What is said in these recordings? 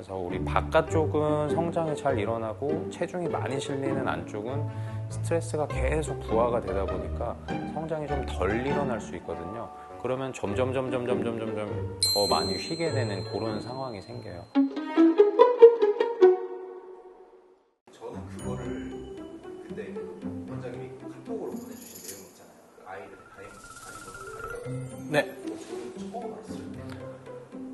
그래서 우리 바깥쪽은 성장이 잘 일어나고 체중이 많이 실리는 안쪽은 스트레스가 계속 부하가 되다 보니까 성장이 좀 덜 일어날 수 있거든요. 그러면 점점 더 많이 휘게 되는 그런 상황이 생겨요. 저는 그거를 그때 그 원장님이 카톡으로 보내주신 내용 있잖아요. 그 아이들 다이어트 네. 저는 처음 알았어요.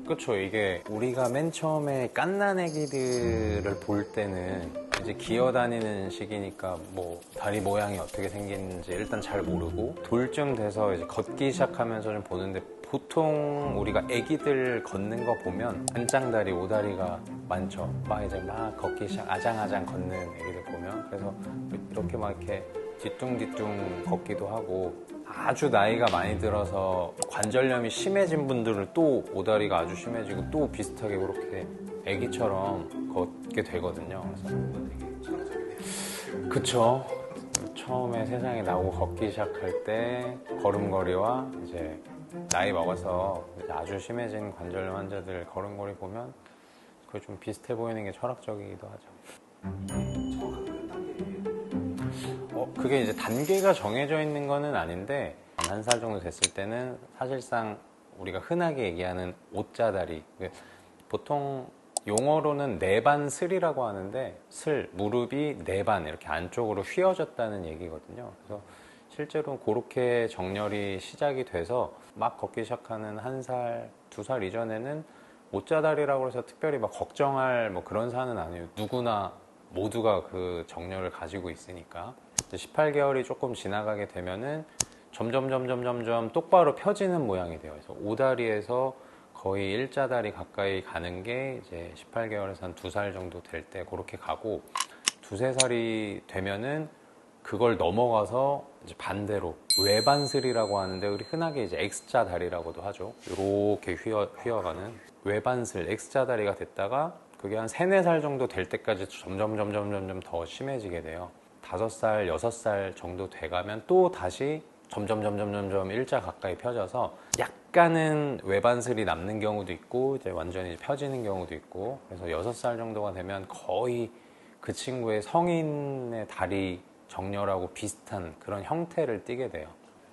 그렇죠. 이게 우리가 맨 처음에 갓난 애기들을 볼 때는 이제 기어다니는 시기니까 뭐 다리 모양이 어떻게 생기는지 일단 잘 모르고 돌쯤 돼서 이제 걷기 시작하면서 좀 보는데 보통 우리가 애기들 걷는 거 보면 안짱다리, 오다리가 많죠. 막 이제 막 걷기 시작, 아장아장 걷는 애기들 보면 그래서 이렇게 막 이렇게 뒤뚱뒤뚱 걷기도 하고 아주 나이가 많이 들어서 관절염이 심해진 분들은 또 오다리가 아주 심해지고 또 비슷하게 그렇게 애기처럼 걷게 되거든요. 그래서 그쵸. 처음에 세상에 나오고 걷기 시작할 때 걸음걸이와 이제 나이 먹어서 이제 아주 심해진 관절염 환자들 걸음걸이 보면 그게 좀 비슷해 보이는 게 철학적이기도 하죠. 그게 이제 단계가 정해져 있는 거는 아닌데 한 살 정도 됐을 때는 사실상 우리가 흔하게 얘기하는 오자다리, 보통 용어로는 내반슬이라고 하는데 슬, 무릎이 내반 이렇게 안쪽으로 휘어졌다는 얘기거든요. 그래서 실제로 그렇게 정렬이 시작이 돼서 막 걷기 시작하는 한 살, 두 살 이전에는 오자다리라고 해서 특별히 막 걱정할 뭐 그런 사안은 아니에요. 누구나 모두가 그 정렬을 가지고 있으니까. 18개월이 조금 지나가게 되면은 점점 똑바로 펴지는 모양이 돼요. 그래서 오다리에서 거의 일자다리 가까이 가는 게 이제 18개월에서 한 2살 정도 될 때 그렇게 가고 두세 살이 되면은 그걸 넘어가서 이제 반대로 외반슬이라고 하는데 우리 흔하게 이제 X자 다리라고도 하죠. 이렇게 휘어가는 외반슬 X자 다리가 됐다가 그게 한 3, 4살 정도 될 때까지 점점 더 심해지게 돼요. 5살, 6살 정도 돼가면 또 다시 점점 일자 가까이 펴져서 약간은 외반슬이 남는 경우도 있고 이제 완전히 펴지는 경우도 있고 그래서 6살 정도가 되면 거의 그 친구의 성인의 다리 정렬하고 비슷한 그런 형태를 띠게 돼요.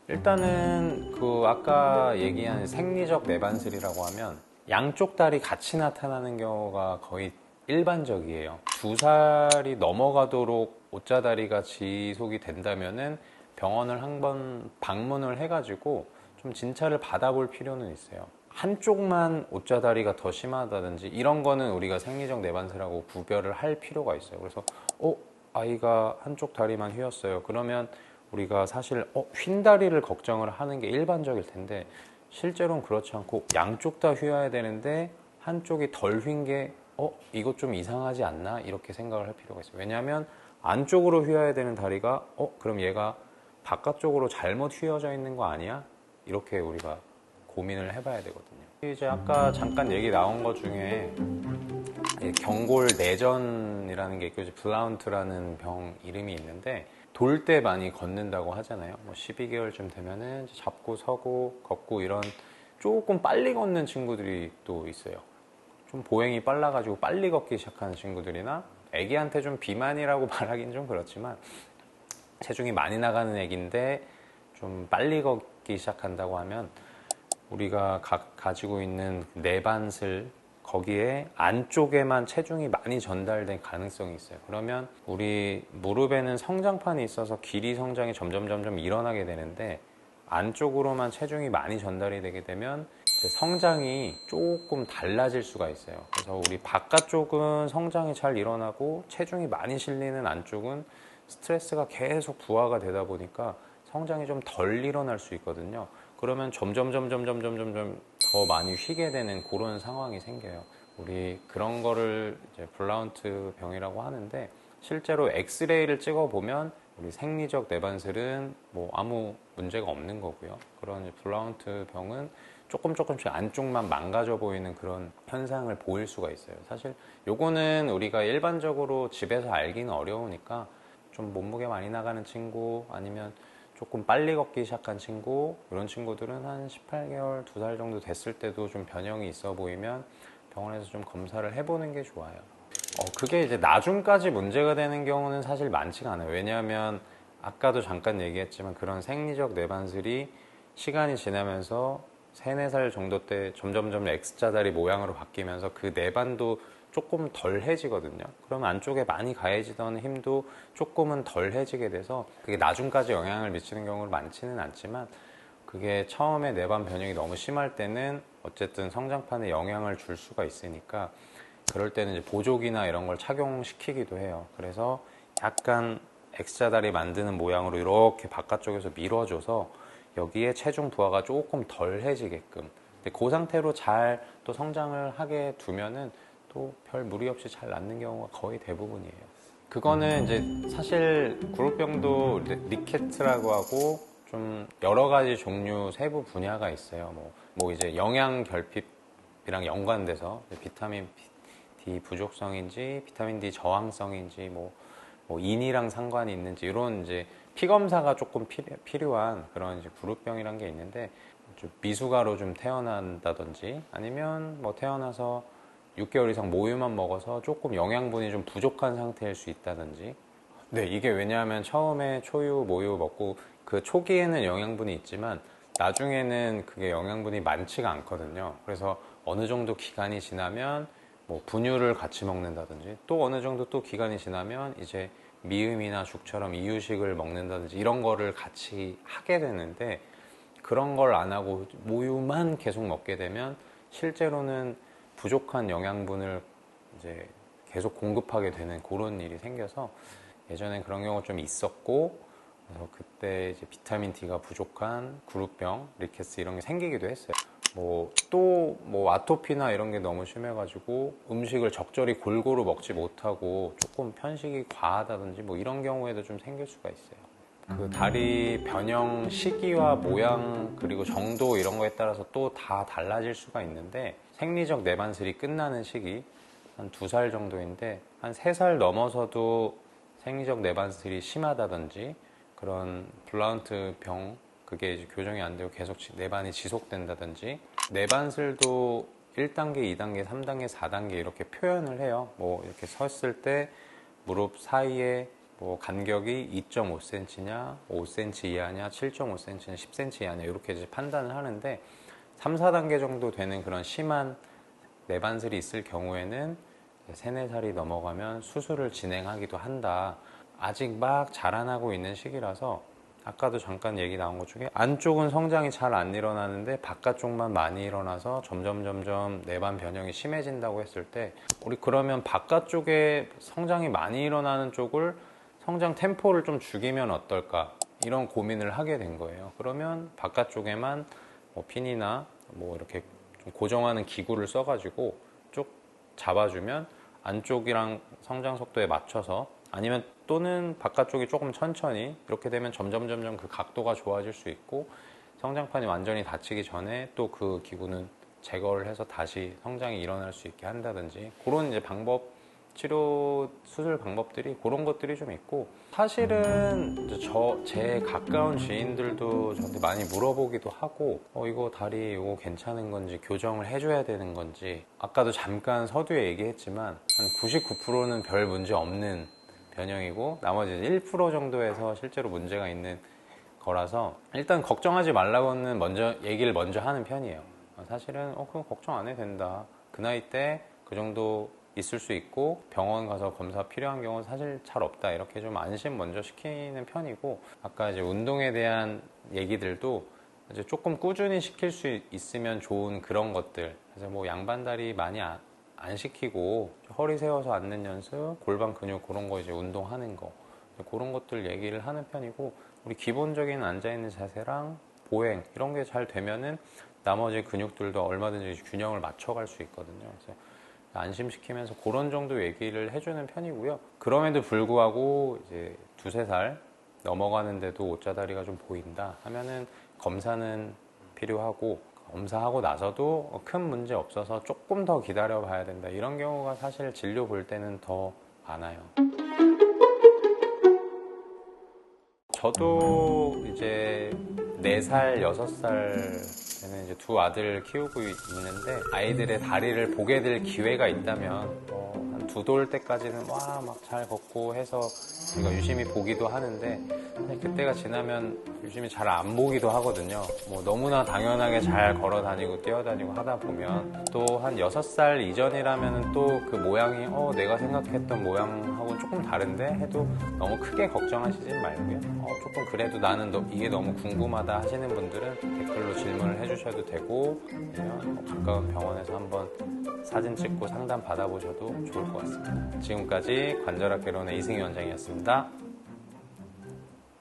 일단은 그 아까 얘기한 생리적 내반슬이라고 하면 양쪽 다리 같이 나타나는 경우가 거의 일반적이에요. 2살이 넘어가도록 오자다리가 지속이 된다면은 병원을 한번 방문을 해가지고 좀 진찰을 받아볼 필요는 있어요. 한쪽만 오자다리가 더 심하다든지 이런 거는 우리가 생리적 내반슬하고 구별을 할 필요가 있어요. 그래서 아이가 한쪽 다리만 휘었어요. 그러면 우리가 사실 휜 다리를 걱정을 하는 게 일반적일 텐데 실제로는 그렇지 않고 양쪽 다 휘어야 되는데 한쪽이 덜 휜 게 이거 좀 이상하지 않나? 이렇게 생각을 할 필요가 있어요. 왜냐하면 안쪽으로 휘어야 되는 다리가 그럼 얘가 바깥쪽으로 잘못 휘어져 있는 거 아니야? 이렇게 우리가 고민을 해봐야 되거든요. 이제 아까 잠깐 얘기 나온 것 중에 경골 내전이라는 게 있고 블라운트라는 병 이름이 있는데 돌 때 많이 걷는다고 하잖아요. 뭐 12개월쯤 되면은 잡고 서고 걷고 이런 조금 빨리 걷는 친구들이 또 있어요. 좀 보행이 빨라가지고 빨리 걷기 시작하는 친구들이나 애기한테 좀 비만이라고 말하기는 좀 그렇지만 체중이 많이 나가는 애기인데 좀 빨리 걷기 시작한다고 하면 우리가 가지고 있는 내반슬 거기에 안쪽에만 체중이 많이 전달된 가능성이 있어요. 그러면 우리 무릎에는 성장판이 있어서 길이 성장이 점점 일어나게 되는데 안쪽으로만 체중이 많이 전달이 되게 되면 성장이 조금 달라질 수가 있어요. 그래서 우리 바깥쪽은 성장이 잘 일어나고 체중이 많이 실리는 안쪽은 스트레스가 계속 부하가 되다 보니까 성장이 좀 덜 일어날 수 있거든요. 그러면 점점 더 많이 휘게 되는 그런 상황이 생겨요. 우리 그런 거를 이제 블라운트 병이라고 하는데 실제로 엑스레이를 찍어보면 우리 생리적 내반슬은 뭐 아무 문제가 없는 거고요. 그런 블라운트 병은 조금씩 안쪽만 망가져 보이는 그런 현상을 보일 수가 있어요. 사실 요거는 우리가 일반적으로 집에서 알기는 어려우니까 좀 몸무게 많이 나가는 친구 아니면 조금 빨리 걷기 시작한 친구 이런 친구들은 한 18개월, 2살 정도 됐을 때도 좀 변형이 있어 보이면 병원에서 좀 검사를 해보는 게 좋아요. 그게 이제 나중까지 문제가 되는 경우는 사실 많지가 않아요. 왜냐하면 아까도 잠깐 얘기했지만 그런 생리적 내반슬이 시간이 지나면서 3, 4살 정도 때 점점점 X자다리 모양으로 바뀌면서 그 내반도 조금 덜해지거든요. 그러면 안쪽에 많이 가해지던 힘도 조금은 덜해지게 돼서 그게 나중까지 영향을 미치는 경우는 많지는 않지만 그게 처음에 내반 변형이 너무 심할 때는 어쨌든 성장판에 영향을 줄 수가 있으니까 그럴 때는 이제 보조기나 이런 걸 착용시키기도 해요. 그래서 약간 X자다리 만드는 모양으로 이렇게 바깥쪽에서 밀어줘서 여기에 체중 부하가 조금 덜해지게끔. 근데 그 상태로 잘 또 성장을 하게 두면은 또 별 무리 없이 잘 낫는 경우가 거의 대부분이에요. 그거는 이제 사실 그룹병도 리케트라고 하고 좀 여러 가지 종류 세부 분야가 있어요. 뭐 이제 영양 결핍이랑 연관돼서 비타민 D 부족성인지 비타민 D 저항성인지 뭐 인이랑 상관이 있는지 이런 이제 피 검사가 조금 필요한 그런 이제 그룹병이란 게 있는데 좀 미숙아로 좀 태어난다든지 아니면 뭐 태어나서 6개월 이상 모유만 먹어서 조금 영양분이 좀 부족한 상태일 수 있다든지. 네, 이게 왜냐하면 처음에 초유, 모유 먹고 그 초기에는 영양분이 있지만 나중에는 그게 영양분이 많지가 않거든요. 그래서 어느 정도 기간이 지나면 뭐 분유를 같이 먹는다든지 또 어느 정도 또 기간이 지나면 이제 미음이나 죽처럼 이유식을 먹는다든지 이런 거를 같이 하게 되는데 그런 걸 안 하고 모유만 계속 먹게 되면 실제로는 부족한 영양분을 이제 계속 공급하게 되는 그런 일이 생겨서 예전엔 그런 경우가 좀 있었고 그래서 그때 이제 비타민 D가 부족한 그룹병, 리케스 이런 게 생기기도 했어요. 뭐 아토피나 이런 게 너무 심해가지고 음식을 적절히 골고루 먹지 못하고 조금 편식이 과하다든지 뭐 이런 경우에도 좀 생길 수가 있어요. 그 다리 변형 시기와 모양 그리고 정도 이런 거에 따라서 또 다 달라질 수가 있는데 생리적 내반슬이 끝나는 시기 한 2살 정도인데 한 3살 넘어서도 생리적 내반슬이 심하다든지 그런 블라운트 병 그게 이제 교정이 안 되고 계속 내반이 지속된다든지 내반슬도 1단계, 2단계, 3단계, 4단계 이렇게 표현을 해요. 뭐 이렇게 섰을 때 무릎 사이에 뭐 간격이 2.5cm냐, 5cm 이하냐, 7.5cm냐, 10cm 이하냐 이렇게 이제 판단을 하는데 3, 4단계 정도 되는 그런 심한 내반슬이 있을 경우에는 3, 4살이 넘어가면 수술을 진행하기도 한다. 아직 막 자라나고 있는 시기라서 아까도 잠깐 얘기 나온 것 중에 안쪽은 성장이 잘 안 일어나는데 바깥쪽만 많이 일어나서 점점 내반 변형이 심해진다고 했을 때 우리 그러면 바깥쪽에 성장이 많이 일어나는 쪽을 성장 템포를 좀 죽이면 어떨까 이런 고민을 하게 된 거예요. 그러면 바깥쪽에만 뭐 핀이나 뭐 이렇게 좀 고정하는 기구를 써가지고 쭉 잡아주면 안쪽이랑 성장 속도에 맞춰서 아니면 또는 바깥쪽이 조금 천천히 이렇게 되면 점점 그 각도가 좋아질 수 있고 성장판이 완전히 닫히기 전에 또 그 기구는 제거를 해서 다시 성장이 일어날 수 있게 한다든지 그런 이제 치료 수술 방법들이 그런 것들이 좀 있고 사실은 제 가까운 지인들도 저한테 많이 물어보기도 하고 이거 다리 이거 괜찮은 건지 교정을 해줘야 되는 건지 아까도 잠깐 서두에 얘기했지만 한 99%는 별 문제 없는 변형이고 나머지 1% 정도에서 실제로 문제가 있는 거라서 일단 걱정하지 말라고는 얘기를 먼저 하는 편이에요. 사실은 그럼 걱정 안 해도 된다. 그 나이 때 그 정도 있을 수 있고 병원 가서 검사 필요한 경우는 사실 잘 없다. 이렇게 좀 안심 먼저 시키는 편이고 아까 이제 운동에 대한 얘기들도 이제 조금 꾸준히 시킬 수 있으면 좋은 그런 것들. 그래서 뭐 양반다리 많이 안 시키고 허리 세워서 앉는 연습, 골반 근육 그런 거 이제 운동하는 거 그런 것들 얘기를 하는 편이고 우리 기본적인 앉아있는 자세랑 보행 이런 게 잘 되면은 나머지 근육들도 얼마든지 균형을 맞춰갈 수 있거든요. 그래서 안심시키면서 그런 정도 얘기를 해주는 편이고요. 그럼에도 불구하고 이제 2, 3살 넘어가는데도 옷자다리가 좀 보인다 하면은 검사는 필요하고 검사하고 나서도 큰 문제 없어서 조금 더 기다려 봐야 된다. 이런 경우가 사실 진료 볼 때는 더 많아요. 저도 이제 4살, 6살 저는 이제 두 아들을 키우고 있는데 아이들의 다리를 보게 될 기회가 있다면 한 두 돌 때까지는 와 막 잘 걷고 해서 우리가 유심히 보기도 하는데 사실 그때가 지나면 유심히 잘 안 보기도 하거든요. 뭐 너무나 당연하게 잘 걸어 다니고 뛰어다니고 하다 보면 또 한 6살 이전이라면 또 그 모양이 내가 생각했던 모양하고 조금 다른데 해도 너무 크게 걱정하시진 말고요. 조금 그래도 나는 이게 너무 궁금하다 하시는 분들은 댓글로 질문을 해주셔도 되고 아니면 가까운 병원에서 한번 사진 찍고 상담 받아보셔도 좋을 것 같습니다. 지금까지 관절학개론의 이승희 원장이었습니다.